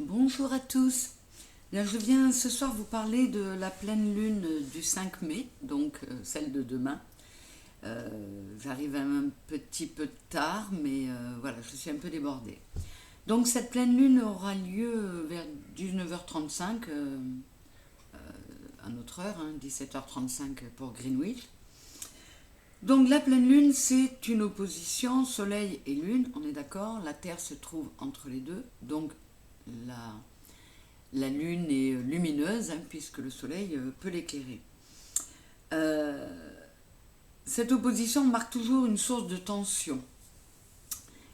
Bonjour à tous. Bien, je viens ce soir vous parler de la pleine lune du 5 mai, donc celle de demain. J'arrive un petit peu tard, mais voilà, je suis un peu débordée. Donc cette pleine lune aura lieu vers 19h35 à notre heure, 17h35 pour Greenwich. Donc la pleine lune, c'est une opposition Soleil et Lune, on est d'accord. La Terre se trouve entre les deux, donc la, la Lune est lumineuse, puisque le Soleil peut l'éclairer. Euh, cette opposition marque toujours une source de tension.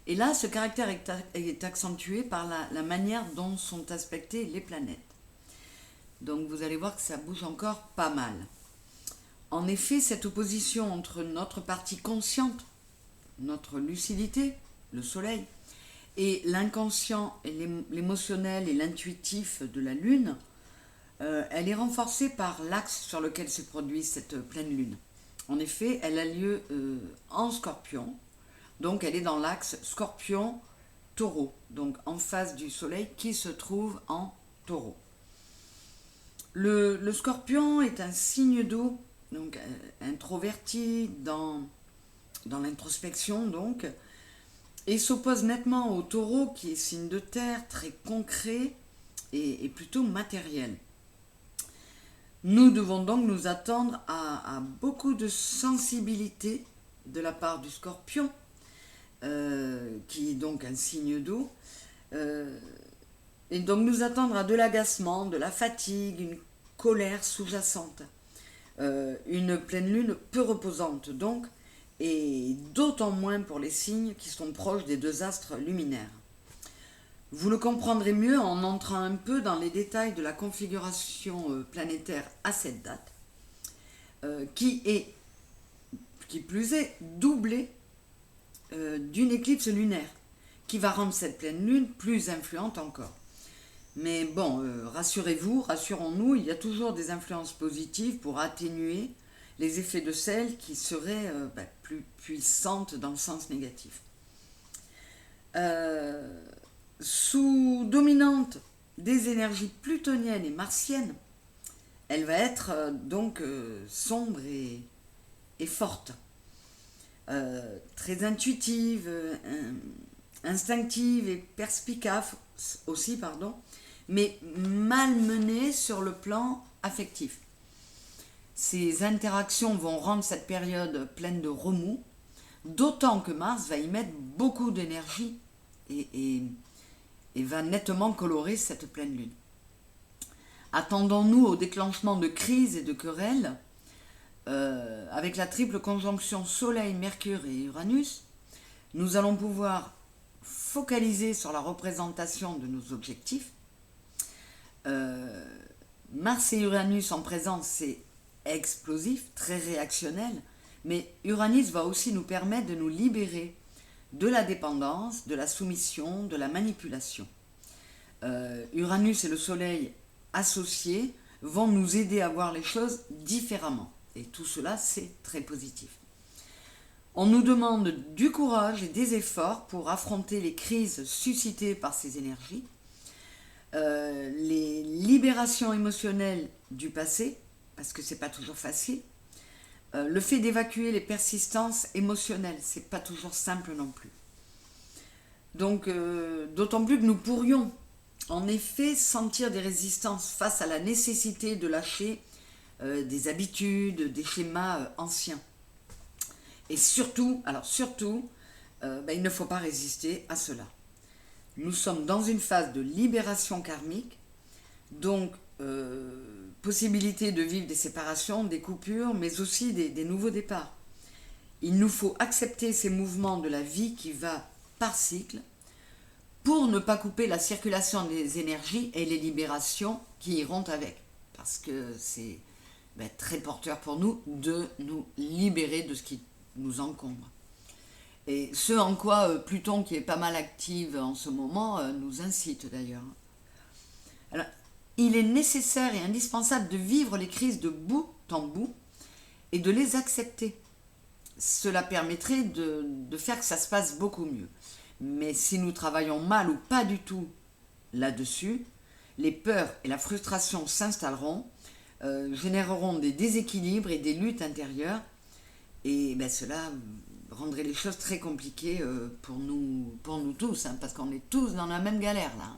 Et là, ce caractère est accentué par la manière dont sont aspectées les planètes. Donc vous allez voir que ça bouge encore pas mal. En effet, cette opposition entre notre partie consciente, notre lucidité, le Soleil, et l'inconscient, et l'émotionnel et l'intuitif de la Lune, elle est renforcée par l'axe sur lequel se produit cette pleine Lune. En effet, elle a lieu en Scorpion, donc elle est dans l'axe Scorpion-Taureau, donc en face du Soleil qui se trouve en Taureau. Le Scorpion est un signe d'eau, donc introverti dans l'introspection, donc, et s'oppose nettement au Taureau qui est signe de terre, très concret et plutôt matériel. Nous devons donc nous attendre à beaucoup de sensibilité de la part du Scorpion, qui est donc un signe d'eau, et donc nous attendre à de l'agacement, de la fatigue, une colère sous-jacente. Une pleine lune peu reposante donc, et d'autant moins pour les signes qui sont proches des deux astres luminaires. Vous le comprendrez mieux en entrant un peu dans les détails de la configuration planétaire à cette date, qui est, qui plus est, doublée d'une éclipse lunaire, qui va rendre cette pleine lune plus influente encore. Mais bon, rassurez-vous, rassurons-nous, il y a toujours des influences positives pour atténuer les effets de celles qui seraient plus puissantes dans le sens négatif. Sous dominante des énergies plutoniennes et martiennes, elle va être donc sombre et forte, très intuitive, instinctive et perspicace aussi, pardon, mais malmenée sur le plan affectif. Ces interactions vont rendre cette période pleine de remous, d'autant que Mars va y mettre beaucoup d'énergie et va nettement colorer cette pleine lune. Attendons-nous au déclenchement de crises et de querelles avec la triple conjonction Soleil, Mercure et Uranus. Nous allons pouvoir focaliser sur la représentation de nos objectifs. Mars et Uranus en présence, c'est explosif, très réactionnel, mais Uranus va aussi nous permettre de nous libérer de la dépendance, de la soumission, de la manipulation. Uranus et le Soleil associés vont nous aider à voir les choses différemment. Et tout cela, c'est très positif. On nous demande du courage et des efforts pour affronter les crises suscitées par ces énergies, les libérations émotionnelles du passé, parce que c'est pas toujours facile, le fait d'évacuer les persistances émotionnelles, c'est pas toujours simple non plus. Donc, d'autant plus que nous pourrions en effet sentir des résistances face à la nécessité de lâcher des habitudes, des schémas anciens. Et surtout, il ne faut pas résister à cela. Nous sommes dans une phase de libération karmique, donc possibilité de vivre des séparations, des coupures, mais aussi des nouveaux départs. Il nous faut accepter ces mouvements de la vie qui va par cycle pour ne pas couper la circulation des énergies et les libérations qui iront avec. Parce que c'est très porteur pour nous de nous libérer de ce qui nous encombre. Et ce en quoi Pluton, qui est pas mal active en ce moment, nous incite d'ailleurs. Alors, il est nécessaire et indispensable de vivre les crises de bout en bout et de les accepter. Cela permettrait de faire que ça se passe beaucoup mieux. Mais si nous travaillons mal ou pas du tout là-dessus, les peurs et la frustration s'installeront, généreront des déséquilibres et des luttes intérieures, et ben, cela rendrait les choses très compliquées pour nous tous, hein, parce qu'on est tous dans la même galère là.